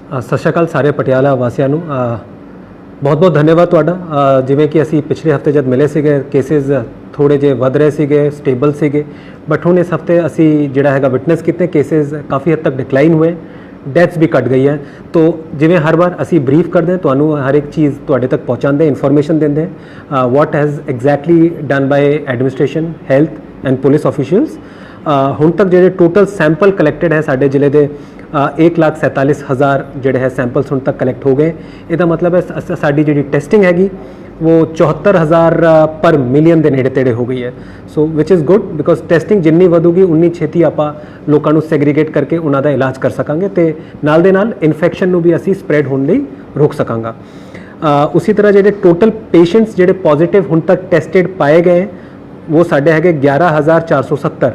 ਸਤਿ ਸ਼੍ਰੀ ਅਕਾਲ ਸਾਰੇ ਪਟਿਆਲਾ ਵਾਸੀਆਂ ਨੂੰ। ਬਹੁਤ ਬਹੁਤ ਧੰਨਵਾਦ ਤੁਹਾਡਾ। ਜਿਵੇਂ ਕਿ ਅਸੀਂ ਪਿਛਲੇ ਹਫਤੇ ਜਦ ਮਿਲੇ ਸੀਗੇ, ਕੇਸਿਸ ਥੋੜੇ ਜਿਹੇ ਵੱਧ ਰਹੇ ਸੀਗੇ, ਸਟੇਬਲ ਸੀਗੇ, ਬਟ ਹੁਣ ਇਸ ਹਫਤੇ ਅਸੀਂ ਜਿਹੜਾ ਹੈਗਾ ਵਿਟਨੈਸ ਕੀਤੇ ਕੇਸਿਸ ਕਾਫੀ ਹੱਦ ਤੱਕ ਡਿਕਲਾਈਨ ਹੋਏ, ਡੈਥਸ ਵੀ ਘਟ ਗਈ ਹੈ। ਤੋ ਜਿਵੇਂ ਹਰ ਵਾਰ ਅਸੀਂ ਬਰੀਫ ਕਰਦੇ ਹਾਂ, ਤੁਹਾਨੂੰ ਹਰ ਇੱਕ ਚੀਜ਼ ਤੁਹਾਡੇ ਤੱਕ ਪਹੁੰਚਾਉਂਦੇ, ਇਨਫੋਰਮੇਸ਼ਨ ਦਿੰਦੇ what has exactly done by administration, health and police officials. ਹੁਣ ਤੱਕ ਜਿਹੜੇ ਟੋਟਲ ਸੈਂਪਲ ਕਲੈਕਟਡ ਹੈ ਸਾਡੇ ਜ਼ਿਲ੍ਹੇ ਦੇ 1,47,000 ਜਿਹੜੇ ਹੈ ਸੈਂਪਲਸ ਹੁਣ ਤੱਕ ਕਲੈਕਟ ਹੋ ਗਏ। ਇਹਦਾ ਮਤਲਬ ਹੈ ਸਾਡੀ ਜਿਹੜੀ ਟੈਸਟਿੰਗ ਹੈਗੀ ਉਹ 74,000 ਪਰ ਮਿਲੀਅਨ ਦੇ ਨੇੜੇ ਤੇੜੇ ਹੋ ਗਈ ਹੈ। ਸੋ ਵਿਚ ਇਜ਼ ਗੁੱਡ, ਬਿਕੋਜ਼ ਟੈਸਟਿੰਗ ਜਿੰਨੀ ਵਧੂਗੀ ਉਨੀ ਛੇਤੀ ਆਪਾਂ ਲੋਕਾਂ ਨੂੰ ਸੈਗਰੀਗੇਟ ਕਰਕੇ ਉਹਨਾਂ ਦਾ ਇਲਾਜ ਕਰ ਸਕਾਂਗੇ ਤੇ ਨਾਲ ਦੇ ਨਾਲ ਇਨਫੈਕਸ਼ਨ ਨੂੰ ਵੀ ਅਸੀਂ ਸਪਰੈਡ ਹੋਣ ਲਈ ਰੋਕ ਸਕਾਂਗਾ। ਉਸੇ ਤਰ੍ਹਾਂ ਜਿਹੜੇ ਟੋਟਲ ਪੇਸ਼ੈਂਟਸ ਜਿਹੜੇ ਪੋਜ਼ਿਟਿਵ ਹੁਣ ਤੱਕ ਟੈਸਟਡ ਪਾਏ ਗਏ ਉਹ ਸਾਡੇ ਹੈਗੇ 11,470।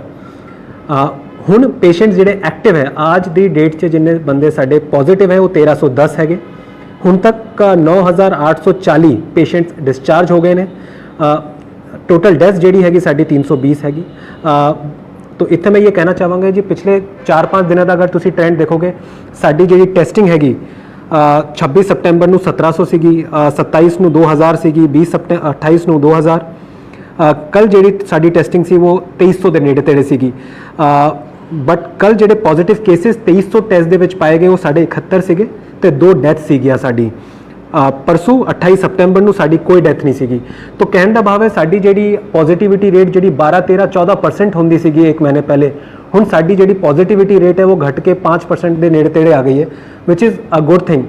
ਹੁਣ ਪੇਸ਼ੈਂਟ ਜਿਹੜੇ ਐਕਟਿਵ ਹੈ ਅੱਜ ਦੀ ਡੇਟ 'ਚ ਜਿੰਨੇ ਬੰਦੇ ਸਾਡੇ ਪੋਜ਼ਿਟਿਵ ਹੈ ਉਹ 1,310 ਹੈਗੇ। ਹੁਣ ਤੱਕ 9,840 ਪੇਸ਼ੈਂਟਸ ਡਿਸਚਾਰਜ ਹੋ ਗਏ ਨੇ। ਟੋਟਲ ਡੈਥ ਜਿਹੜੀ ਹੈਗੀ ਸਾਡੀ 320 ਹੈਗੀ। ਤੋ ਇੱਥੇ ਮੈਂ ਇਹ ਕਹਿਣਾ ਚਾਹਾਂਗਾ ਜੀ, ਪਿਛਲੇ 4-5 ਦਿਨਾਂ ਦਾ ਅਗਰ ਤੁਸੀਂ ਟ੍ਰੈਂਡ ਦੇਖੋਗੇ, ਸਾਡੀ ਜਿਹੜੀ ਟੈਸਟਿੰਗ ਹੈਗੀ 26 ਸਪਟੈਂਬਰ ਨੂੰ 1,700 ਸੀਗੀ, 27 ਨੂੰ 2,000 ਸੀਗੀ, 28 ਨੂੰ 2,000। ਕੱਲ ਜਿਹੜੀ ਸਾਡੀ ਟੈਸਟਿੰਗ ਸੀ ਉਹ 2,300 ਦੇ ਨੇੜੇ ਤੇੜੇ ਸੀਗੀ। ਬਟ ਕੱਲ ਜਿਹੜੇ ਪੋਜ਼ਿਟਿਵ ਕੇਸਿਸ 2,300 ਟੈਸਟ ਦੇ ਵਿੱਚ ਪਾਏ ਗਏ ਉਹ ਸਾਡੇ 71 ਸੀਗੇ ਤੇ 2 ਡੈਥ ਸੀਗੀਆਂ ਸਾਡੀ। ਪਰਸੋਂ 28 ਸਪਟੈਂਬਰ ਨੂੰ ਸਾਡੀ ਕੋਈ ਡੈਥ ਨਹੀਂ ਸੀਗੀ। ਤਾਂ ਕਹਿਣ ਦਾ ਭਾਵ ਹੈ ਸਾਡੀ ਜਿਹੜੀ ਪੋਜ਼ਿਟਿਵਿਟੀ ਰੇਟ ਜਿਹੜੀ 12, 13, 14% ਹੁੰਦੀ ਸੀਗੀ ਇੱਕ ਮਹੀਨੇ ਪਹਿਲੇ, ਹੁਣ ਸਾਡੀ ਜਿਹੜੀ ਪੋਜ਼ਿਟਿਵਿਟੀ ਰੇਟ ਹੈ ਉਹ ਘਟ ਕੇ 5% ਦੇ ਨੇੜੇ ਤੇੜੇ ਆ ਗਈ ਹੈ, which is a good thing.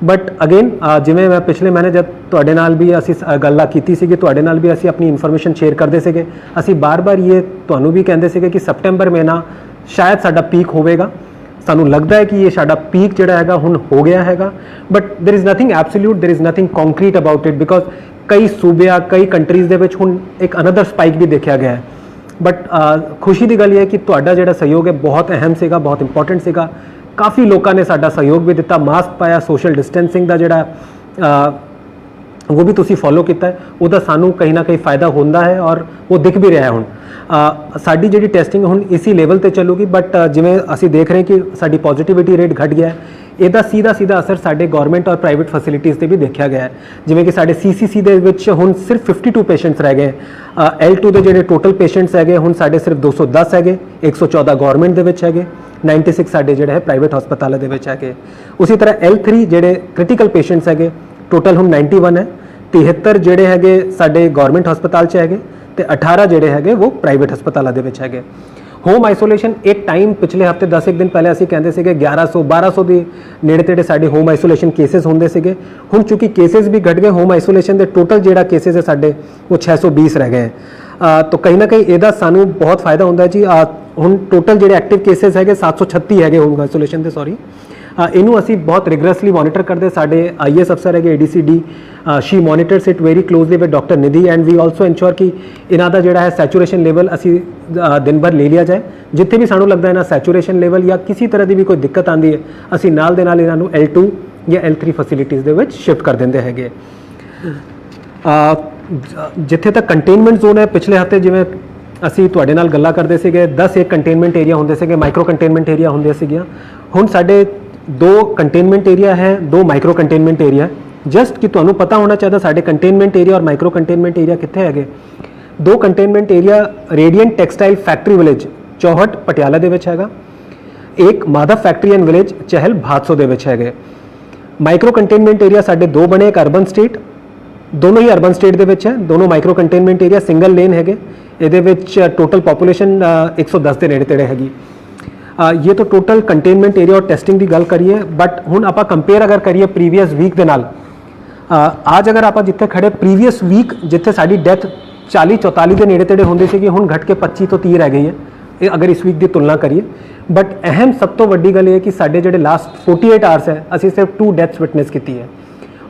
But again ਜਿਵੇਂ ਮੈਂ ਪਿਛਲੇ ਮਹੀਨੇ ਜਦ ਤੁਹਾਡੇ ਨਾਲ ਵੀ ਅਸੀਂ ਗੱਲਾਂ ਕੀਤੀ ਸੀਗੀ, ਤੁਹਾਡੇ ਨਾਲ ਵੀ ਅਸੀਂ ਆਪਣੀ ਇਨਫੋਰਮੇਸ਼ਨ ਸ਼ੇਅਰ ਕਰਦੇ ਸੀਗੇ, ਅਸੀਂ ਬਾਰ-ਬਾਰ ਇਹ ਤੁਹਾਨੂੰ ਵੀ ਕਹਿੰਦੇ ਸੀਗੇ ਕਿ ਸਪਟੈਂਬਰ ਮਹੀਨਾ ਸ਼ਾਇਦ ਸਾਡਾ ਪੀਕ ਹੋਵੇਗਾ। ਸਾਨੂੰ ਲੱਗਦਾ ਹੈ ਕਿ ਇਹ ਸਾਡਾ ਪੀਕ ਜਿਹੜਾ ਹੈਗਾ ਹੁਣ ਹੋ ਗਿਆ ਹੈਗਾ, but there is nothing absolute, there is nothing concrete about it, because ਕਈ ਸੂਬਿਆਂ ਕਈ ਕੰਟਰੀਜ਼ ਦੇ ਵਿੱਚ ਹੁਣ ਇੱਕ ਅਨਦਰ ਸਪਾਈਕ ਵੀ ਦੇਖਿਆ ਗਿਆ ਹੈ। ਬਟ ਖੁਸ਼ੀ ਦੀ ਗੱਲ ਇਹ ਹੈ ਕਿ ਤੁਹਾਡਾ ਜਿਹੜਾ ਸਹਿਯੋਗ ਹੈ ਬਹੁਤ ਅਹਿਮ ਸੀਗਾ, ਬਹੁਤ ਇੰਪੋਰਟੈਂਟ ਸੀਗਾ। ਕਾਫੀ ਲੋਕਾਂ ਨੇ ਸਾਡਾ ਸਹਿਯੋਗ ਵੀ ਦਿੱਤਾ, ਮਾਸਕ ਪਾਇਆ, ਸੋਸ਼ਲ ਡਿਸਟੈਂਸਿੰਗ ਦਾ ਜਿਹੜਾ ਉਹ ਵੀ ਤੁਸੀਂ ਫੋਲੋ ਕੀਤਾ, ਉਹਦਾ ਸਾਨੂੰ ਕहीं ਨਾ ਕहीं ਫਾਇਦਾ ਹੁੰਦਾ ਹੈ ਔਰ ਉਹ ਦਿਖ ਵੀ ਰਿਹਾ ਹੈ। ਹੁਣ ਸਾਡੀ ਜਿਹੜੀ ਟੈਸਟਿੰਗ ਹੁਣ ਇਸੀ ਲੈਵਲ ਤੇ ਚੱਲੂਗੀ, ਬਟ ਜਿਵੇਂ ਅਸੀਂ ਦੇਖ ਰਹੇ ਕਿ ਸਾਡੀ ਪੋਜ਼ਿਟਿਵਿਟੀ ਰੇਟ ਘਟ ਗਿਆ ਹੈ, ਇਹਦਾ ਸਿੱਧਾ ਅਸਰ ਸਾਡੇ ਗਵਰਨਮੈਂਟ ਔਰ ਪ੍ਰਾਈਵੇਟ ਫੈਸਿਲਿਟੀਜ਼ ਤੇ ਵੀ ਦੇਖਿਆ ਗਿਆ ਹੈ। ਜਿਵੇਂ ਕਿ ਸਾਡੇ CCC ਦੇ ਵਿੱਚ ਹੁਣ ਸਿਰਫ 52 ਪੇਸ਼ੈਂਟਸ ਰਹਿ ਗਏ। L2 ਦੇ ਜਿਹੜੇ ਟੋਟਲ ਪੇਸ਼ੈਂਟਸ ਹੈਗੇ ਹੁਣ ਸਾਡੇ ਸਿਰਫ 210 ਹੈਗੇ, 114 ਗਵਰਨਮੈਂਟ ਦੇ ਵਿੱਚ ਹੈਗੇ, 96 ਸਾਡੇ ਜਿਹੜੇ ਹੈ ਪ੍ਰਾਈਵੇਟ ਹਸਪਤਾਲਾਂ ਦੇ ਵਿੱਚ ਹੈਗੇ। ਉਸੇ ਤਰ੍ਹਾਂ L3 ਜਿਹੜੇ ਕ੍ਰਿਟੀਕਲ ਪੇਸ਼ੈਂਟਸ ਹੈਗੇ ਟੋਟਲ ਹੁਣ 91 ਹੈ, 73 ਜਿਹੜੇ ਹੈਗੇ ਸਾਡੇ ਗਵਰਨਮੈਂਟ ਹਸਪਤਾਲ 'ਚ ਹੈਗੇ ਤੇ 18 ਜਿਹੜੇ ਹੈਗੇ ਉਹ ਪ੍ਰਾਈਵੇਟ ਹਸਪਤਾਲਾਂ ਦੇ ਵਿੱਚ ਹੈਗੇ। ਹੋਮ ਆਈਸੋਲੇਸ਼ਨ ਇੱਕ ਟਾਈਮ ਪਿਛਲੇ ਹਫਤੇ 10 ਦਿਨ ਪਹਿਲੇ ਅਸੀਂ ਕਹਿੰਦੇ ਸੀਗੇ 1100-1200 ਦੇ ਨੇੜੇ ਤੇੜੇ ਸਾਡੇ ਹੋਮ ਆਈਸੋਲੇਸ਼ਨ ਕੇਸਿਸ ਹੁੰਦੇ ਸੀਗੇ। ਹੁਣ ਚੂੰਕਿ ਕੇਸਿਸ ਵੀ ਘਟ ਗਏ, ਹੋਮ ਆਈਸੋਲੇਸ਼ਨ ਦੇ ਟੋਟਲ ਜਿਹੜਾ ਕੇਸਿਸ ਹੈ ਸਾਡੇ ਉਹ 620 ਰਹਿ ਗਏ। ਤਾਂ ਕहीं ਨਾ ਕहीं ਇਹਦਾ ਸਾਨੂੰ ਬਹੁਤ ਫਾਇਦਾ ਹੁੰਦਾ ਜੀ। ਹੁਣ ਟੋਟਲ ਜਿਹੜੇ ਐਕਟਿਵ ਕੇਸਿਸ ਹੈਗੇ 736 ਹੈਗੇ ਹੋਮ ਆਈਸੋਲੇਸ਼ਨ ਦੇ, ਸੌਰੀ। ਇਹਨੂੰ ਅਸੀਂ ਬਹੁਤ ਰਿਗਰਸਲੀ ਮੋਨੀਟਰ ਕਰਦੇ। ਸਾਡੇ IAS ਅਫਸਰ ਹੈਗੇ ADCD, she monitors it very closely with doctor Nidhi, and we also ensure ਕਿ ਇਹਨਾਂ ਦਾ ਜਿਹੜਾ ਹੈ ਸੈਚੂਰੇਸ਼ਨ ਲੈਵਲ ਅਸੀਂ ਦਿਨ ਭਰ ਲੈ ਲਿਆ ਜਾਏ। ਜਿੱਥੇ ਵੀ ਸਾਨੂੰ ਲੱਗਦਾ ਇਹਨਾਂ ਸੈਚੂਰੇਸ਼ਨ ਲੈਵਲ ਜਾਂ ਕਿਸੇ ਤਰ੍ਹਾਂ ਦੀ ਵੀ ਕੋਈ ਦਿੱਕਤ ਆਉਂਦੀ ਹੈ, ਅਸੀਂ ਨਾਲ ਦੇ ਨਾਲ ਇਹਨਾਂ ਨੂੰ L2 ਜਾਂ L3 ਫੈਸਿਲਿਟੀਜ਼ ਦੇ ਵਿੱਚ ਸ਼ਿਫਟ ਕਰ ਦਿੰਦੇ ਹੈਗੇ। ਜਿੱਥੇ ਤੱਕ ਕੰਟੇਨਮੈਂਟ ਜ਼ੋਨ ਹੈ, ਪਿਛਲੇ ਹਫਤੇ ਜਿਵੇਂ ਅਸੀਂ ਤੁਹਾਡੇ ਨਾਲ ਗੱਲਾਂ ਕਰਦੇ ਸੀਗੇ 10 ਇੱਕ ਕੰਟੇਨਮੈਂਟ ਏਰੀਆ ਹੁੰਦੇ ਸੀਗੇ, ਮਾਈਕਰੋ ਕੰਟੇਨਮੈਂਟ ਏਰੀਆ ਹੁੰਦੇ ਸੀਗੀਆਂ। ਹੁਣ ਸਾਡੇ 2 ਕੰਟੇਨਮੈਂਟ ਏਰੀਆ ਹੈ, 2 ਮਾਈਕਰੋ ਕੰਟੇਨਮੈਂਟ ਏਰੀਆ। ਜਸਟ ਕਿ ਤੁਹਾਨੂੰ ਪਤਾ ਹੋਣਾ ਚਾਹੀਦਾ ਸਾਡੇ ਕੰਟੇਨਮੈਂਟ ਏਰੀਆ ਔਰ ਮਾਈਕਰੋ ਕੰਟੇਨਮੈਂਟ ਏਰੀਆ ਕਿੱਥੇ ਹੈਗੇ। 2 containment area radiant textile factory village Chauhat Patiala ਦੇ ਵਿੱਚ ਹੈਗਾ, ਇੱਕ Madhav factory and village Chahal Bhadson ਦੇ ਵਿੱਚ ਹੈਗੇ। ਮਾਈਕਰੋ ਕੰਟੇਨਮੈਂਟ ਏਰੀਆ ਸਾਡੇ 2 ਬਣੇ, ਇੱਕ ਅਰਬਨ ਸਟੇਟ, ਦੋਨੋਂ ਹੀ ਅਰਬਨ ਸਟੇਟ ਦੇ ਵਿੱਚ ਹੈ। ਦੋਨੋਂ micro containment area single lane ਹੈਗੇ। ਇਹਦੇ ਵਿੱਚ ਟੋਟਲ ਪੋਪੂਲੇਸ਼ਨ 110 ਦੇ ਨੇੜੇ ਤੇੜੇ ਹੈਗੀ। ये तो टोटल कंटेनमेंट एरिया और टेस्टिंग की गल करिए, बट हुण आपां कंपेयर अगर करिए प्रीवियस वीक के नाल, आज अगर आप जिथे खड़े प्रीवियस वीक जिथे साडी डेथ 40-44 के नेड़े तेड़े होंदी सीगी, हुण घट के 25 तो 30 रह गई है अगर इस वीक की तुलना करिए। बट अहम सब तो वड्डी गल ये कि साडे जिहड़े लास्ट 48 आवर्स है असीं सिर्फ 2 डेथ्स विटनेस की है,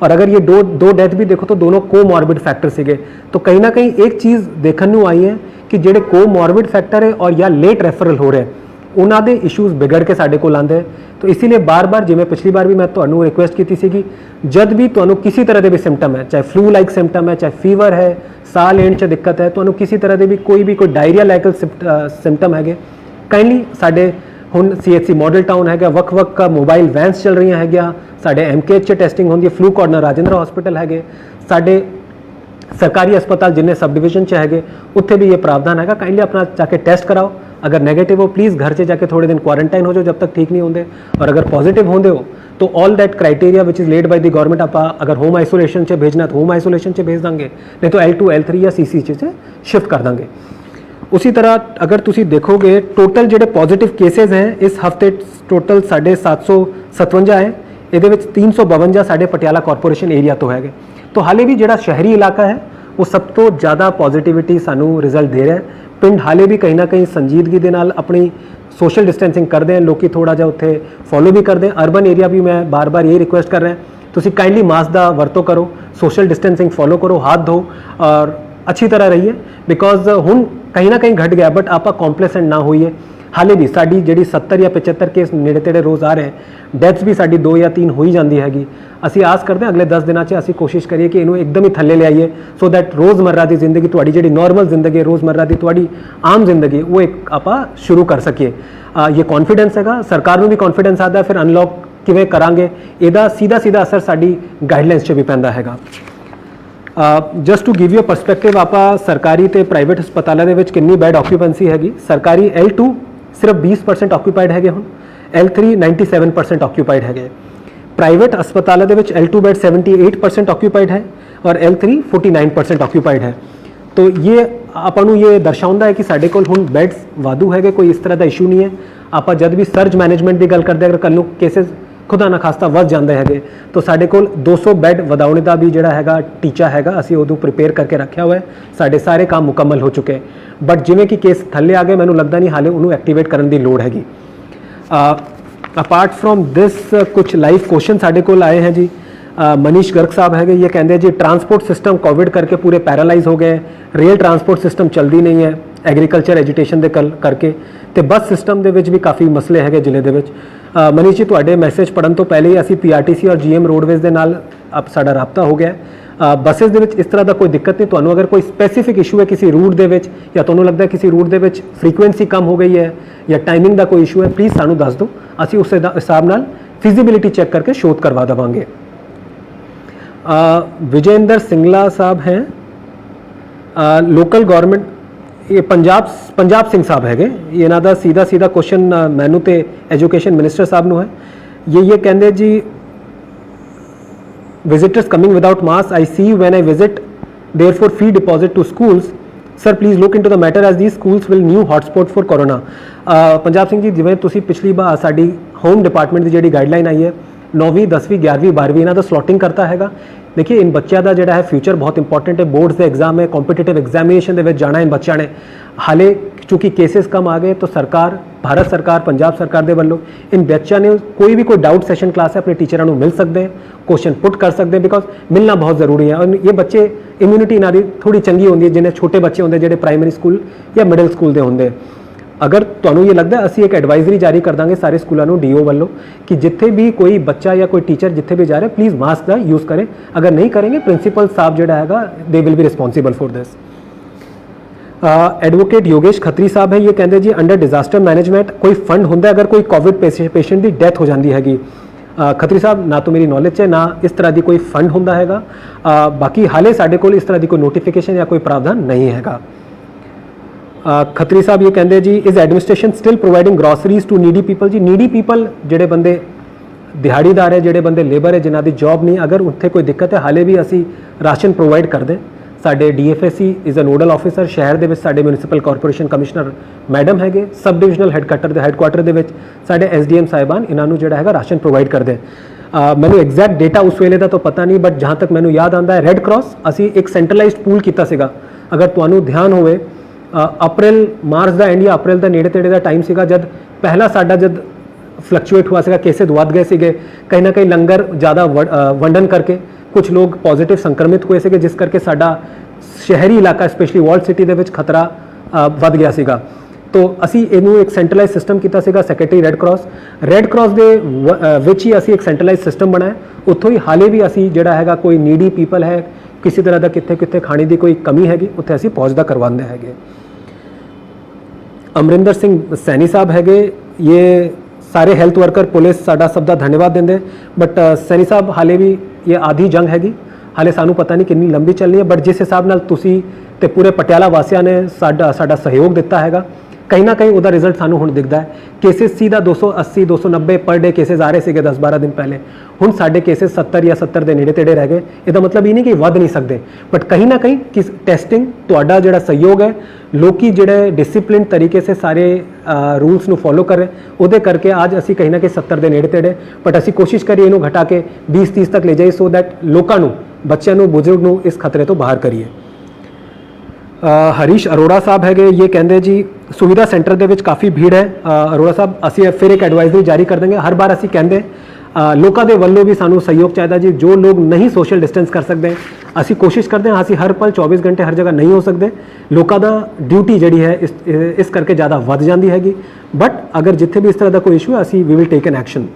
और अगर ये दो डेथ भी देखो तो दोनों कोमॉर्बिड फैक्टर सीगे। तो कहीं ना कहीं एक चीज़ देखने को आई है कि जिहड़े कोमॉर्बिड फैक्टर है और या लेट रेफरल हो रहे हैं ਉਹਨਾਂ ਦੇ ਇਸ਼ੂਜ਼ ਵਿਗੜ ਕੇ ਸਾਡੇ ਕੋਲ ਆਉਂਦੇ। तो इसीलिए बार बार जिवें पिछली बार भी मैं ਤੁਹਾਨੂੰ रिक्वेस्ट की थी कि जब भी ਤੁਹਾਨੂੰ किसी तरह के भी सिम्टम है, चाहे फ्लू लाइक सिम्टम है, चाहे फीवर है, साह लेने च दिक्कत है, ਤੁਹਾਨੂੰ किसी तरह के भी कोई डायरिया लाइक सिम्टम है, काइंडली साडे ਹੁਣ CHC ਮਾਡਲ ਟਾਊਨ ਹੈਗਾ, ਵੱਖ-ਵੱਖ ਮੋਬਾਈਲ ਵੈਨਸ ਚੱਲ ਰਹੀਆਂ ਹੈਗੀਆਂ, ਸਾਡੇ MKH 'ਚ ਟੈਸਟਿੰਗ ਹੁੰਦੀ ਹੈ, ਫਲੂ ਕਾਰਨਰ ਰਾਜਿੰਦਰਾ ਹਸਪੀਟਲ ਹੈਗੇ, ਸਾਡੇ सरकारी अस्पताल जिन्हें सब डिवीजन च है उत्थे भी ये प्रावधान है। काइंडली अपना जाके टेस्ट कराओ, अगर नेगेटिव हो प्लीज़ घर से जाके थोड़े दिन क्वारंटाइन हो जाओ जब तक ठीक नहीं होंगे, और अगर पॉजिटिव होंगे हो तो all that criteria which is led by the government आप अगर होम आइसोलेशन से भेजना तो होम आइसोलेशन से भेज देंगे, नहीं तो L2 L3 या CC से शिफ्ट कर देंगे। उसी तरह अगर तुसी देखोगे टोटल ਜਿਹੜੇ पॉजिटिव केसेज हैं इस हफ्ते टोटल 757 है, ये 352 साढ़े पटियाला कॉरपोरेशन एरिया तो है। तो हाले भी ਜਿਹੜਾ शहरी इलाका है वो सब तो ज़्यादा पॉजिटिविटी सानू रिजल्ट दे रहा है। पिंड हाले भी कहीं ना कहीं संजीदगी दे नाल अपनी सोशल डिस्टेंसिंग करते हैं, लोग थोड़ा जा उत्थे फॉलो भी करते हैं। अर्बन एरिया भी मैं बार बार यही रिक्वेस्ट कर रहा है तुसी काइंडली मास्क का वरतो करो, सोशल डिस्टेंसिंग फॉलो करो, हाथ धो और अच्छी तरह रहिए, बिकॉज हुण कहीं ना कहीं घट गया बट आप कॉम्प्लेसेंट ना होइए। हाले भी साड़ी जी 70 या 75 केस नेड़े तेड़े रोज़ आ रहे हैं, डेथ्स भी साड़ी 2 या 3 हो ही जाती हैगी। असी आस करते हैं अगले 10 दिनों से असी कोशिश करिए कि इनू एकदम ही थल्ले ले आइए, सो दैट रोज़मर्रा की जिंदगी तुहाड़ी जिहड़ी नॉर्मल जिंदगी रोज़मर्रा की तुहाड़ी आम जिंदगी वो एक आप शुरू कर सकिए। ये कॉन्फिडेंस हैगा, सरकार में भी कॉन्फिडेंस आता है, फिर अनलॉक किवें करांगे इहदा सीधा सीधा असर साड़ी गाइडलाइंस 'च भी पैंदा हैगा। Just to give you perspective आप सरकारी ते प्राइवेट हस्पतालों के कितनी बैड ऑक्यूपेंसी हैगी। सरकारी L2 सिर्फ 20% ऑक्यूपाइड है हुण, L3 97% ऑक्यूपाइड है। प्राइवेट अस्पतालों के L2 बैड 78% ऑक्यूपाइड है और L3 49% ऑक्यूपाइड है। तो ये आपनू ये दर्शाउंदा है कि साडे कोल हुण बैड्स वाधू है, कोई इस तरह का इशू नहीं है। आप जब भी सर्ज मैनेजमेंट की गल करते अगर कल नूं केसेस खुदा ना खास्ता वध जाते हैं तो साडे कोल 200 बैड वधाउणे का भी जिहड़ा हैगा टीचा हैगा, असीं उदों प्रिपेयर करके रखा हुआ है। साडे सारे काम मुकम्मल हो चुके हैं, बट जिवें कि केस थल्ले आ गए मैनूं लगदा नहीं हाले उन्होंने एक्टिवेट करने की लोड़ हैगी। अपार्ट फ्रॉम दिस कुछ लाइव क्वेश्चन साडे कोल आए हैं जी। मनीष गर्ग साहब है, ये कहते हैं जी ट्रांसपोर्ट सिस्टम कोविड करके पूरे पैरालाइज हो गए, रेल ट्रांसपोर्ट सिस्टम चलती नहीं है एग्रीकल्चर एजुकेशन के करके, तो बस सिस्टम के भी काफ़ी मसले है जिले के। मनीष जी तुहाडे मैसेज पढ़न तो पहले ही असी PRTC और GM रोडवेज के नाल अब साडा राबता हो गया। बसेज दे विच इस तरह का कोई दिक्कत नहीं, तुहानूं अगर कोई स्पैसीफिक इशू है किसी रूट दे विच या तुहानूं लगता है किसी रूट दे विच फ्रीकुएंसी कम हो गई है या टाइमिंग का कोई इशू है, प्लीज़ सानूं दस दो, असी उस हिसाब नाल फिजिबिलिटी चेक करके शोध करवा देवांगे। विजेंद्र सिंगला साहब हैं, लोकल गवर्नमेंट ये पंजाब सिंह साहब है, ये इन्हां दा सीधा सीधा क्वेश्चन मैनू तो एजुकेशन मिनिस्टर साहब नूं है। ये कहते जी visitors coming without mask I see when I visit therefore fee deposit to schools sir please look into the matter as the schools will new hotspot for corona. Punjab Singh ji जिवें तुसीं पिछली बार साडी होम डिपार्टमेंट की जिहड़ी गाइडलाइन आई है 9वीं 10वीं 11वीं 12वीं इन्हां दा स्लॉटिंग करता हैगा। देखिए इन बच्चों का जोड़ा है फ्यूचर बहुत इंपॉर्टेंट है, बोर्ड्स के एग्जाम है, कॉम्पीटिटिव एग्जामिनेशन के जाना इन बच्चों ने। हाले चूँकि केसेस कम आ गए तो सरकार भारत सरकार पंजाब सरकार के वालों इन बच्चों ने कोई भी कोई डाउट सैशन क्लास है अपने टीचरों को मिल सकते हैं, क्वेश्चन पुट कर सकते हैं, बिकॉज मिलना बहुत जरूरी है। और ये बच्चे इम्यूनिटी इन्हों की थोड़ी चंगी होंगी है, जिन्हें छोटे बच्चे होंगे जो प्राइमरी स्कूल या मिडल स्कूल के होंगे। अगर तुहानूं ये लगता है असी एक एडवाइजरी जारी कर देंगे सारे स्कूलों को DO वालों कि जिथे भी कोई बच्चा या कोई टीचर जिथे भी जा रहे प्लीज़ मास्क का यूज़ करें, अगर नहीं करेंगे प्रिंसीपल साहब जो है they will be responsible for this. Advocate Yogesh Khatri साहब है, ये कहते जी अंडर डिजास्टर मैनेजमेंट कोई फंड होंगे अगर कोई कोविड पेशेंट की डेथ हो जाती हैगी। खत्री साहब ना तो मेरी नॉलेज है ना इस तरह की कोई फंड होंदा हैगा, बाकी हाले साडे कोल इस तरह की कोई नोटिफिकेशन या कोई प्रावधान नहीं हैगा। खत्री साहब ये कहते जी is administration still providing groceries to needy people. जी नीडी पीपल जेडे बंदे दिहाड़ीदार है, जेडे बंदे लेबर है, जिन्हों की जॉब नहीं, अगर उत्थे कोई दिक्कत है हाले भी असी राशन प्रोवाइड कर दें। साडे DFSC is a nodal officer शहर के साडे म्यूनसिपल कॉरपोरेशन कमिश्नर मैडम है, सब डिविजनल हैडक्वार्टर के साडे SDM साहिबान इन्होंने जोड़ा है राशन प्रोवाइड कर दें। मैंने एग्जैक्ट डेटा उस वेले का तो पता नहीं, बट जहाँ तक मैंने याद आता है रेड क्रॉस असी एक सेंट्रलाइज्ड पूल किया सीगा। अगर तुहानूं ध्यान होवे अप्रैल मार्च का एंड या अप्रैल का नेड़े तेड़े का टाइम सीगा जब पहला साडा जब फ्लक्चुएट हुआ सीगा, केसेस वध गए सीगे, कहीं ना कहीं लंगर ज़्यादा वंडन करके कुछ लोग पॉजिटिव संक्रमित हुए थे, जिस करके साडा शहरी इलाका स्पेशली वॉल्ड सिटी के खतरा वध गया सीगा। तो असी इनू एक सेंट्रलाइज सिस्टम किया सीगा सैकटरी रेड क्रॉस के विच ही असी एक सेंट्रलाइज सिस्टम बनाया। उत्थों ही हाले भी असी जिहड़ा हैगा कोई नीडी पीपल है किसी तरह का कित्थे कित्थे खाने की कोई कमी हैगी उत्थे असी पहुँचदा करवाते हैं। अमरिंदर सिंह सैनी साहब है, ये सारे हैल्थ वर्कर पुलिस साडा सब दा धन्यवाद देंदे। बट सैनी साहब हाले भी ये आधी जंग हैगी, हाले सानू पता नहीं कितनी लंबी चलनी है। बट जिस हिसाब नाल तुसी ते पूरे पटियाला वासियों ने साडा सहयोग दिता हैगा, कहीं ना कहीं उहदा रिजल्ट सानू हुण दिखदा है। केसेस सीधा 280 290 पर डे केसेस आ रहे थे 10-12 दिन पहले, हुण साडे केसेस 70 या 70 के नेड़े तेड़े रह गए। इसका मतलब ये नहीं कि वध नहीं सकते, बट कहीं ना कहीं किस टेस्टिंग तुहाडा जिहड़ा सहयोग है, लोकी जिहड़े डिसिप्लिन तरीके से सारे रूल्स नू फॉलो कर रहे, उहदे करके आज असी कहीं ना कहीं 70 के नेड़े तेड़े, बट असी कोशिश करिए इनू घटा के 20-30 तक ले जाइए, सो दैट लोकां नू, बच्चों नू, बुजुर्ग नू इस खतरे तो बाहर करिए। हरीश अरोड़ा साहब है, ये कहते जी सुविधा सेंटर के काफ़ी भीड़ है। अरोड़ा साहब असी फिर एक एडवाइजरी जारी कर देंगे। हर बार असी कहते लोगों के वालों भी सानू सहयोग चाहिए जी। जो लोग नहीं सोशल डिस्टेंस कर सकते, असी कोशिश करते हैं, असी हर पल 24 घंटे हर जगह नहीं हो सकते। लोगों का ड्यूटी जी है इस करके ज़्यादा वध जाती हैगी। बट अगर जिथे भी इस तरह का कोई इशू है, असी we will take an action.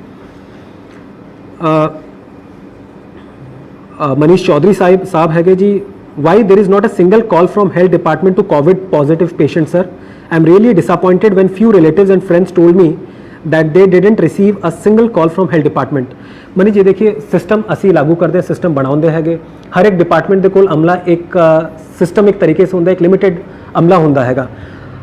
Manish Chaudhary साहब है जी, why there is not a single call from health department to COVID positive patients, sir? I am really disappointed when few relatives and friends told me that they didn't receive a single call from health department. Mani ji देखिए, system असी लागू करते हैं, system बनाते हैं, हर एक department के कोल अमला एक सिस्टम एक तरीके से होंगे, एक लिमिटेड अमला होंगे हैगा।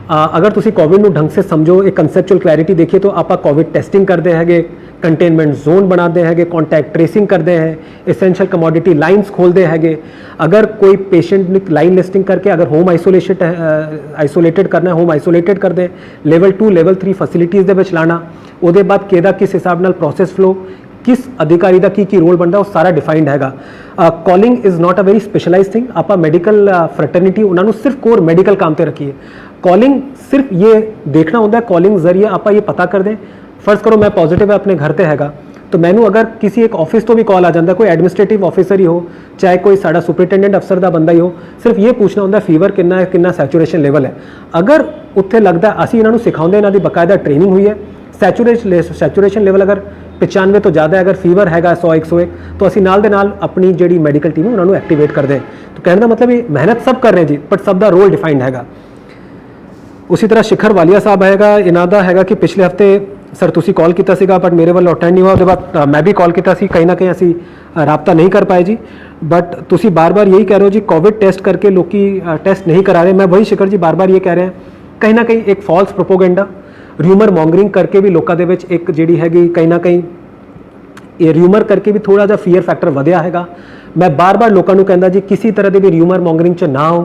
अगर तुसी कोविड ढंग से समझो, एक कंसैप्चुअल क्लैरिटी देखिए, तो आप कोविड टेस्टिंग करते हैं, कंटेनमेंट जोन बनाते हैं, कॉन्टैक्ट ट्रेसिंग करते हैं, एसेंशियल कमोडिटी लाइन्स खोलते हैं। अगर कोई पेशेंट ने लाइन लिस्टिंग करके अगर होम आइसोलेटेड करना है, होम आइसोलेटेड कर दे, लेवल 2 लेवल 3 फैसिलिटीज़ दे विच लाना, उसके बाद किहदा किस हिसाब नाल प्रोसैस फ्लो, किस अधिकारी का की रोल बनता, वो सारा डिफाइंड हैगा। Calling is not a very specialise thing. आप मैडिकल फ्रैटर्निटी उन्होंने सिर्फ कोर मैडिकल काम पर रखिए। कॉलिंग सिर्फ ये देखना होता है, कॉलिंग जरिए आप ये पता कर दें, फर्ज करो मैं पॉजिटिव है अपने घर पर हैगा, तो मैनू अगर किसी एक ऑफिस तो भी कॉल आ जाता, कोई एडमिनिस्ट्रेटिव ऑफिसर ही हो, चाहे कोई साड़ा सुपरिटेंडेंट अफसर का बंदा ही हो, सिर्फ ये पूछना होता फीवर कितना है, कितना सैचुरेशन लेवल है। अगर उत्थे लगता असी इन्होंने सिखाते, इन्हों की बकायदा ट्रेनिंग हुई है, सैचुरेशन लेवल अगर 95 तो ज़्यादा है, अगर फीवर हैगा 100-101, तो असी नाल दे नाल अपनी जी मेडिकल टीम उन्होंने एक्टिवेट कर दें। तो कहने का मतलब ये मेहनत सब कर रहे हैं जी, बट सब का रोल डिफाइंड हैगा। उसी तरह शिखर वालिया साहब हैगा, इन्हों का हैगा कि पिछले हफ्ते सर तुसी कॉल किया सीगा, बट मेरे वालों अटेंड नहीं हुआ, उसके बाद मैं भी कॉल किया, कहीं ना कहीं असी राबता नहीं कर पाए जी। बट तुसी बार बार यही कह रहे हो जी कोविड टेस्ट करके लोग टेस्ट नहीं करा रहे। मैं वही शिखर जी बार बार ये कह रहे हैं, कहीं ना कहीं एक फॉल्स प्रोपोगेंडा, र्यूमर मॉन्गरिंग करके भी लोगों के विच एक जी हैगी, कहीं ना कहीं ये र्यूमर करके भी थोड़ा जा फीयर फैक्टर वधिया हैगा। मैं बार बार लोगों को कहता जी किसी तरह के भी र्यूमर मॉन्गरिंग च ना हो।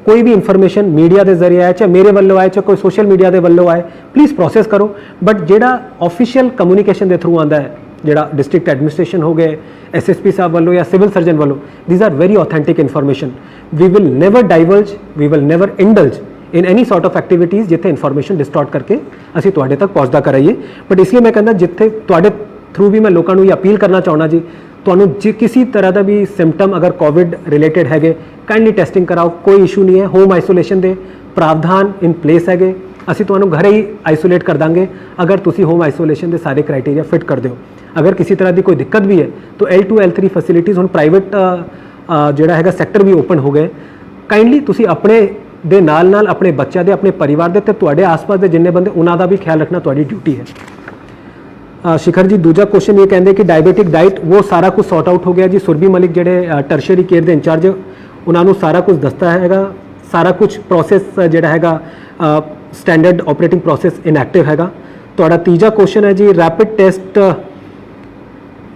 कोई भी इन्फॉर्मेशन मीडिया के जरिए आए, चाहे मेरे वालों आए, चाहे कोई सोशल मीडिया के वालों आए, प्लीज़ प्रोसैस करो। बट जेड़ा ऑफिशियल कम्यूनीकेशन के थ्रू आता है, जेड़ा डिस्ट्रिक्ट एडमिनिस्ट्रेशन हो गए, SSP साहब वालों या सिविल सर्जन वालों, these are very authentic information. We will never diverge, we will never indulge in any sort of activities जिथे इन्फॉर्मेशन डिस्टॉर्ट करके असी तुहाडे तक पहुँचता कराइए। बट इसलिए मैं कहना जिथे तुहाडे थ्रू भी मैं लोगों को ये अपील करना चाहना जी, ਤੁਹਾਨੂੰ जे किसी तरह का भी सिम्पटम अगर कोविड रिलेटेड है, काइंडली टेस्टिंग कराओ, कोई इशू नहीं है। होम आइसोलेशन के प्रावधान इन प्लेस है, असी तुहानू घरे ही आइसोलेट कर देंगे अगर तुसी होम आइसोलेशन के सारे क्राइटेरिया फिट कर दो। अगर किसी तरह की कोई दिक्कत भी है तो L2 L3 फैसिलिटीज़ हुण प्राइवेट जोड़ा है सैक्टर भी ओपन हो गए। काइंडली तुसी अपने दे नाल अपने बच्चों के, अपने परिवार के, तुहाडे आस-पास के जिन्ने बंदे उन्हों का भी ख्याल रखना तुहाडी ड्यूटी है। शिखर जी दूजा क्वेश्चन ये कहते कि डायबिटिक डाइट वो सारा कुछ सॉर्ट आउट हो गया जी। सुरभि मलिक जेडे टर्शरी केयर के इंचार्ज, उन्होंने सारा कुछ दसता हैगा, सारा कुछ प्रोसैस जोड़ा हैगा स्टैंडर्ड ऑपरेटिंग प्रोसैस इनएक्टिव हैगा। तुहाडा तीजा क्वेश्चन है जी रैपिड टेस्ट,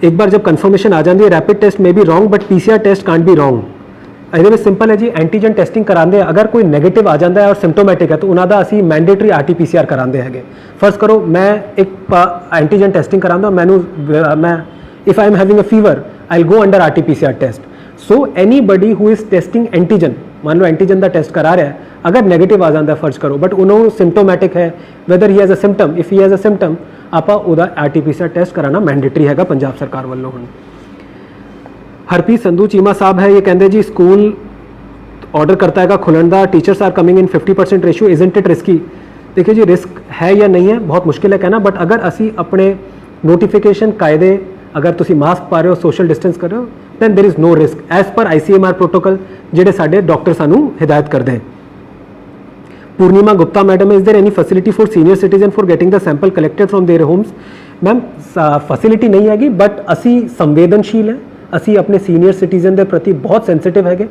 एक बार जब कन्फर्मेशन आ जाती है रैपिड टेस्ट में भी wrong but PCR test can't be wrong. ये सिंपल है जी, एंटीजन टेस्टिंग कराते हैं, अगर कोई नैगेटिव आ जाता है और सिम्टोमैटिक है तो उन्होंने असी मैंडेटरी RT-PCR कराते हैं। फर्स्ट करो मैं एक एंटीजन टेस्टिंग कराता मैं if I am having a fever I will go under RT-PCR test. So anybody who is testing antigen, मान लो एंटीजन का टेस्ट करा रहा है, अगर नैगेटिव आ जाता है फर्ज करो बट उन्होंने सिम्टोमैटिक है, weather he has a symptom, if he has a symptom आप RT-PCR टेस्ट कराना मैंडेटरी है पंजाब सरकार वालों। हुण हरप्रीत संधू चीमा साहब है, ये कहते जी स्कूल ऑर्डर करता है खुलन का, teachers are coming in 50% ratio, isn't it risky. देखिए जी रिस्क है या नहीं है बहुत मुश्किल है कहना, बट अगर असी अपने नोटिफिकेशन कायदे, अगर तुसी मास्क पा रहे हो, सोशल डिस्टेंस कर रहे हो, then there is no risk as per ICMR protocol जेडे साडे डॉक्टर सानू हिदायत करते हैं। Purnima Gupta madam, is there any facility for senior citizen for getting the sample collected from their homes? Ma'am facility नहीं हैगी, बट ਅਸੀਂ ਸੰਵੇਦਨਸ਼ੀਲ ਹੈ, ਅਸੀਂ ਆਪਣੇ ਸੀਨੀਅਰ ਸਿਟੀਜ਼ਨ ਦੇ ਪ੍ਰਤੀ ਬਹੁਤ ਸੈਂਸਿਟਿਵ ਹੈਗੇ।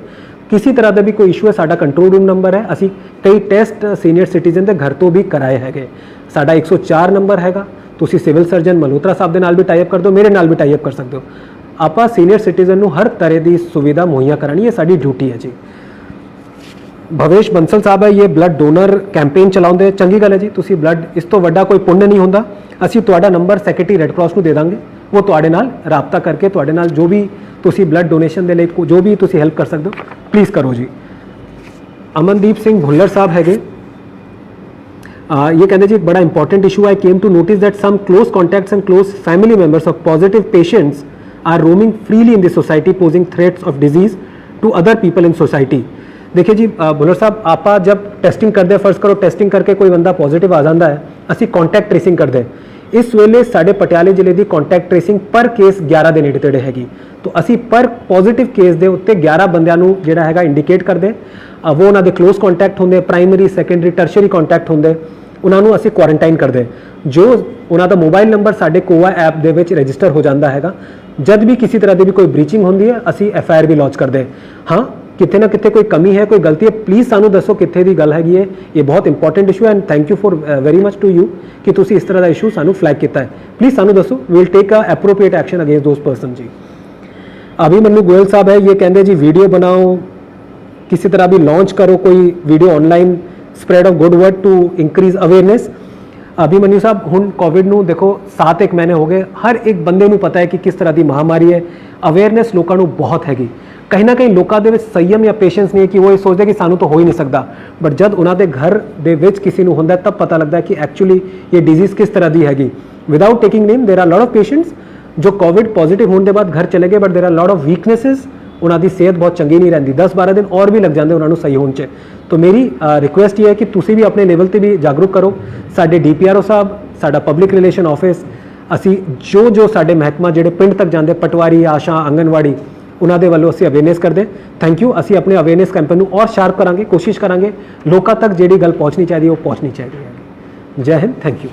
ਕਿਸੇ ਤਰ੍ਹਾਂ ਦਾ ਵੀ ਕੋਈ ਇਸ਼ੂ ਹੈ, ਸਾਡਾ ਕੰਟਰੋਲ ਰੂਮ ਨੰਬਰ ਹੈ, ਅਸੀਂ ਕਈ ਟੈਸਟ ਸੀਨੀਅਰ ਸਿਟੀਜ਼ਨ ਦੇ ਘਰ ਤੋਂ ਵੀ ਕਰਾਏ ਹੈਗੇ। ਸਾਡਾ 104 ਨੰਬਰ ਹੈਗਾ, ਤੁਸੀਂ ਸਿਵਲ ਸਰਜਨ ਮਲਹੋਤਰਾ ਸਾਹਿਬ ਦੇ ਨਾਲ ਵੀ ਟਾਈ ਅਪ ਕਰ ਦਿਓ, ਮੇਰੇ ਨਾਲ ਵੀ ਟਾਈ ਅਪ ਕਰ ਸਕਦੇ ਹੋ। ਆਪਾਂ ਸੀਨੀਅਰ ਸਿਟੀਜ਼ਨ ਨੂੰ ਹਰ ਤਰ੍ਹਾਂ ਦੀ ਸੁਵਿਧਾ ਮੁਹੱਈਆ ਕਰਾਣੀ, ਇਹ ਸਾਡੀ ਡਿਊਟੀ ਹੈ ਜੀ। भवेश बंसल साहब है, ये ब्लड डोनर कैंपेन चलाਉਂਦੇ, ਚੰਗੀ ਗੱਲ ਹੈ ਜੀ। ਤੁਸੀਂ ਬਲੱਡ, ਇਸ ਤੋਂ ਵੱਡਾ ਕੋਈ ਪੁੰਨ ਨਹੀਂ ਹੁੰਦਾ। ਅਸੀਂ ਤੁਹਾਡਾ ਨੰਬਰ ਸੈਕਟਰੀ ਰੈੱਡ ਕਰਾਸ ਨੂੰ ਦੇ ਦਾਂਗੇ, ਉਹ ਤੁਹਾਡੇ ਨਾਲ ਰਾਬਤਾ ਕਰਕੇ ਤੁਹਾਡੇ ਨਾਲ ਜੋ ਵੀ ਤੁਸੀਂ ਬਲੱਡ ਡੋਨੇਸ਼ਨ ਦੇ ਲਈ ਜੋ ਵੀ ਤੁਸੀਂ ਹੈਲਪ ਕਰ ਸਕਦੇ ਹੋ ਪਲੀਜ਼ ਕਰੋ ਜੀ। ਅਮਨਦੀਪ ਸਿੰਘ ਭੁੱਲਰ ਸਾਹਿਬ ਹੈਗੇ, ये कहते जी एक बड़ा important issue, I came to notice that some close contacts and close family members of positive patients are roaming freely in the society posing threats of disease to other people in society. देखिए जी भुल्लर साहब, आप जब testing करते, फर्ज करो testing करके कोई बंदा पॉजिटिव आ जाता है, असी कॉन्टैक्ट ट्रेसिंग करते, इस वेले साढ़े पटियाले जिले की कॉन्टैक्ट ट्रेसिंग पर केस 11 के नेड़े तेड़े हैगी। तो असी पर पॉजिटिव केस के उत्ते 11 बंदियां नूं जिहड़ा हैगा इंडिकेट करते, वो उन्होंने क्लोज कॉन्टैक्ट होंगे, प्राइमरी सैकेंडरी टर्शरी कॉन्टैक्ट होंगे, उन्होंने असी क्वारंटाइन करते। जो उन्होंने मोबाइल नंबर साढ़े कोवा ऐप दे विच रजिस्टर हो जाता हैगा, जब भी किसी तरह की भी कोई ब्रीचिंग होंदी है असी FIR भी लॉन्च करते। हाँ, कितने ना कितने कोई कमी है, कोई गलती है, प्लीज़ सानू दसो कितने की गल हैगी है। ये बहुत इंपॉर्टेंट इशू है and thank you for very much to you कि तुसी इस तरह का इशू सानू फ्लैग किया है। प्लीज़ सानू दसो, we will take a appropriate action against those person जी। अभिमन्यु गोयल साहब है, ये कहते जी वीडियो बनाओ, किसी तरह भी लॉन्च करो कोई video online, spread of good word to increase awareness. Abhimanyu साहब, हुण कोविड नूं देखो 7-1 महीने हो गए, हर एक बंदे नूं पता है कि किस तरह की महामारी है, अवेयरनेस लोगों नूं बहुत हैगी। कहीं ना कहीं लोगों के संयम या पेशेंस नहीं है कि वो ये सोचते कि सानू तो हो ही नहीं सकता, बट जब उन्होंने घर दे विच किसी नूं होंदा तब पता लगता है कि एक्चुअली ये डिजीज़ किस तरह की हैगी। Without taking name, there are lot of patients जो कोविड पॉजिटिव होने के बाद घर चले गए, but there are lot of weaknesses, उन्होंने सेहत बहुत चंगी नहीं रही, 10-12 दिन और भी लग जाते उन्होंने सही होने च। तो मेरी रिक्वेस्ट ये है कि तुसी भी अपने लेवल पर भी जागरूक करो। साडे DPRO साहब, साडा पब्लिक रिलेशन ऑफिस, असी जो साडे महकमा जिहड़े पिंड तक जाते, पटवारी, आशा, आंगनवाड़ी, उन्होंने वालों असी अवेयरनेस करते। Thank you. असी अपने अवेयरनेस कैंपेन और शार्प करांगे, कोशिश करांगे लोगों तक जिहड़ी गल पहुँचनी चाहिए वो पहुँचनी चाहिए। जय हिंद, थैंक यू।